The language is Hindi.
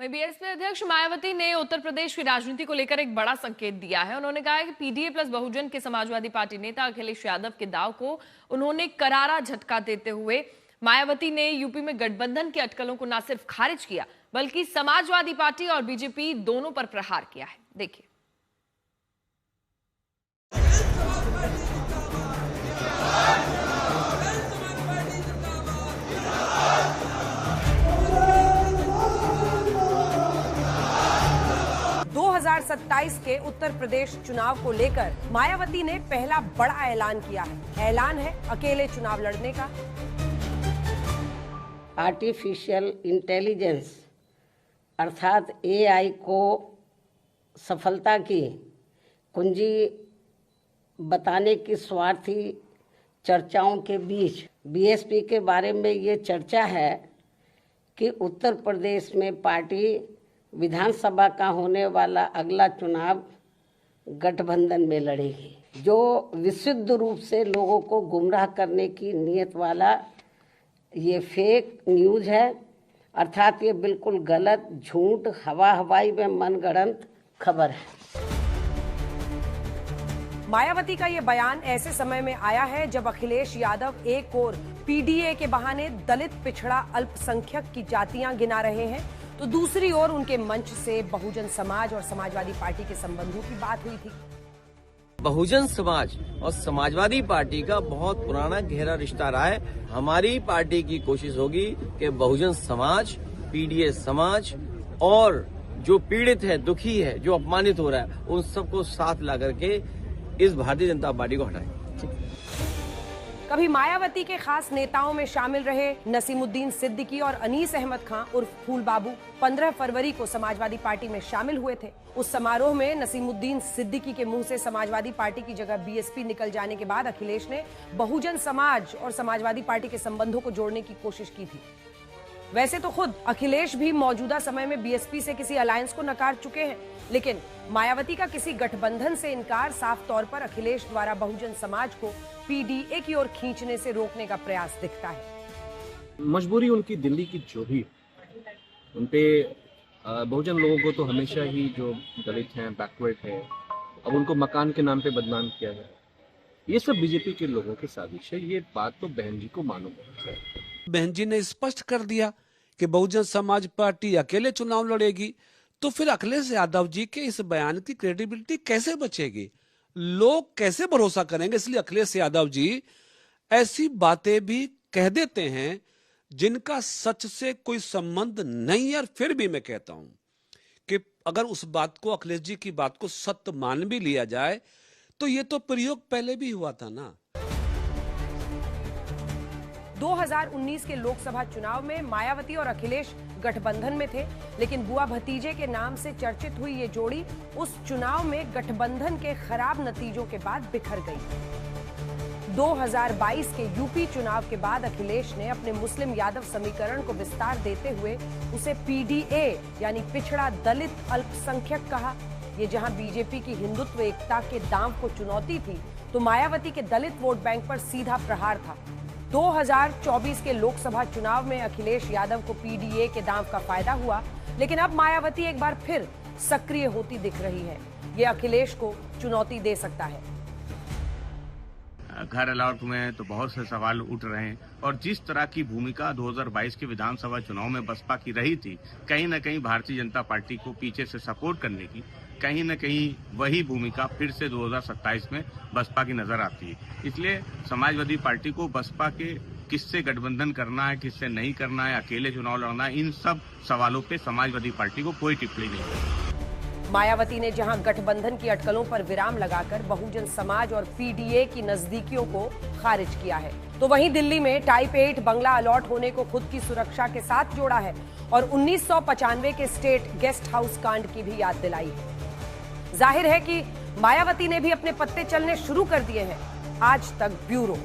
बीएसपी अध्यक्ष मायावती ने उत्तर प्रदेश की राजनीति को लेकर एक बड़ा संकेत दिया है। उन्होंने कहा है कि पीडीए प्लस बहुजन के समाजवादी पार्टी नेता अखिलेश यादव के दाव को उन्होंने करारा झटका देते हुए मायावती ने यूपी में गठबंधन की अटकलों को न सिर्फ खारिज किया बल्कि समाजवादी पार्टी और बीजेपी दोनों पर प्रहार किया है। देखिए। के उत्तर प्रदेश चुनाव को लेकर मायावती ने पहला बड़ा ऐलान किया है। ऐलान है अकेले चुनाव लड़ने का। आर्टिफिशियल इंटेलिजेंस अर्थात एआई को सफलता की कुंजी बताने की स्वार्थी चर्चाओं के बीच बीएसपी के बारे में ये चर्चा है कि उत्तर प्रदेश में पार्टी विधानसभा का होने वाला अगला चुनाव गठबंधन में लड़ेगी, जो विशुद्ध रूप से लोगों को गुमराह करने की नीयत वाला ये फेक न्यूज़ है। अर्थात ये बिल्कुल गलत, झूठ, हवाई में मनगढ़ंत खबर है। मायावती का ये बयान ऐसे समय में आया है जब अखिलेश यादव एक ओर पीडीए के बहाने दलित, पिछड़ा, अल्पसंख्यक की जातियां गिना रहे हैं तो दूसरी ओर उनके मंच से बहुजन समाज और समाजवादी पार्टी के संबंधों की बात हुई थी। बहुजन समाज और समाजवादी पार्टी का बहुत पुराना गहरा रिश्ता रहा है। हमारी पार्टी की कोशिश होगी कि बहुजन समाज, पीडीए समाज और जो पीड़ित है, दुखी है, जो अपमानित हो रहा है, उन सबको साथ ला करके इस भारतीय जनता पार्टी को हटाएं। कभी मायावती के खास नेताओं में शामिल रहे नसीमुद्दीन सिद्दीकी और अनीस अहमद खां उर्फ फूल बाबू 15 फरवरी को समाजवादी पार्टी में शामिल हुए थे। उस समारोह में नसीमुद्दीन सिद्दीकी के मुंह से समाजवादी पार्टी की जगह बीएसपी निकल जाने के बाद अखिलेश ने बहुजन समाज और समाजवादी पार्टी के संबंधों को जोड़ने की कोशिश की थी। वैसे तो खुद अखिलेश भी मौजूदा समय में बीएसपी से किसी अलायंस को नकार चुके हैं, लेकिन मायावती का किसी गठबंधन से इनकार साफ तौर पर अखिलेश द्वारा बहुजन समाज को पीडीए की ओर खींचने से रोकने का प्रयास दिखता है। मजबूरी उनकी दिल्ली की जो भी उनपे बहुजन लोगों को तो हमेशा ही जो दलित हैं, बैकवर्ड है, अब उनको मकान के नाम पे बदनाम किया जाए, ये सब बीजेपी के लोगों की साजिश है। ये बात तो बहन जी को मालूम है। बहन जी ने स्पष्ट कर दिया कि बहुजन समाज पार्टी अकेले चुनाव लड़ेगी, तो फिर अखिलेश यादव जी के इस बयान की क्रेडिबिलिटी कैसे बचेगी? लोग कैसे भरोसा करेंगे? इसलिए अखिलेश यादव जी ऐसी बातें भी कह देते हैं जिनका सच से कोई संबंध नहीं है। और फिर भी मैं कहता हूं कि अगर उस बात को, अखिलेश जी की बात को सत्य मान भी लिया जाए तो ये तो प्रयोग पहले भी हुआ था ना। 2019 के लोकसभा चुनाव में मायावती और अखिलेश गठबंधन में थे, लेकिन बुआ भतीजे के नाम से चर्चित हुई ये जोड़ी उस चुनाव में गठबंधन के खराब नतीजों के बाद बिखर गई। 2022 के यूपी चुनाव के बाद अखिलेश ने अपने मुस्लिम यादव समीकरण को विस्तार देते हुए उसे पीडीए यानी पिछड़ा, दलित, अल्पसंख्यक कहा। ये जहां बीजेपी की हिंदुत्व एकता के दांव को चुनौती थी, तो मायावती के दलित वोट बैंक पर सीधा प्रहार था। 2024 के लोकसभा चुनाव में अखिलेश यादव को पीडीए के दांव का फायदा हुआ, लेकिन अब मायावती एक बार फिर सक्रिय होती दिख रही है। ये अखिलेश को चुनौती दे सकता है। घर अलॉट में तो बहुत से सवाल उठ रहे हैं और जिस तरह की भूमिका 2022 के विधानसभा चुनाव में बसपा की रही थी, कहीं न कहीं भारतीय जनता पार्टी को पीछे से सपोर्ट करने की, कहीं न कहीं वही भूमिका फिर से 2027 में बसपा की नजर आती है। इसलिए समाजवादी पार्टी को बसपा के किससे गठबंधन करना है, किससे नहीं करना है, अकेले चुनाव लड़ना है, इन सब सवालों पे समाजवादी पार्टी को कोई टिप्पणी नहीं है। मायावती ने जहां गठबंधन की अटकलों पर विराम लगाकर बहुजन समाज और पीडीए की नजदीकियों को खारिज किया है, तो वहीं दिल्ली में टाइप 8 बंगला अलॉट होने को खुद की सुरक्षा के साथ जोड़ा है और 1995 के स्टेट गेस्ट हाउस कांड की भी याद दिलाई है। जाहिर है कि मायावती ने भी अपने पत्ते चलने शुरू कर दिए हैं। आज तक ब्यूरो।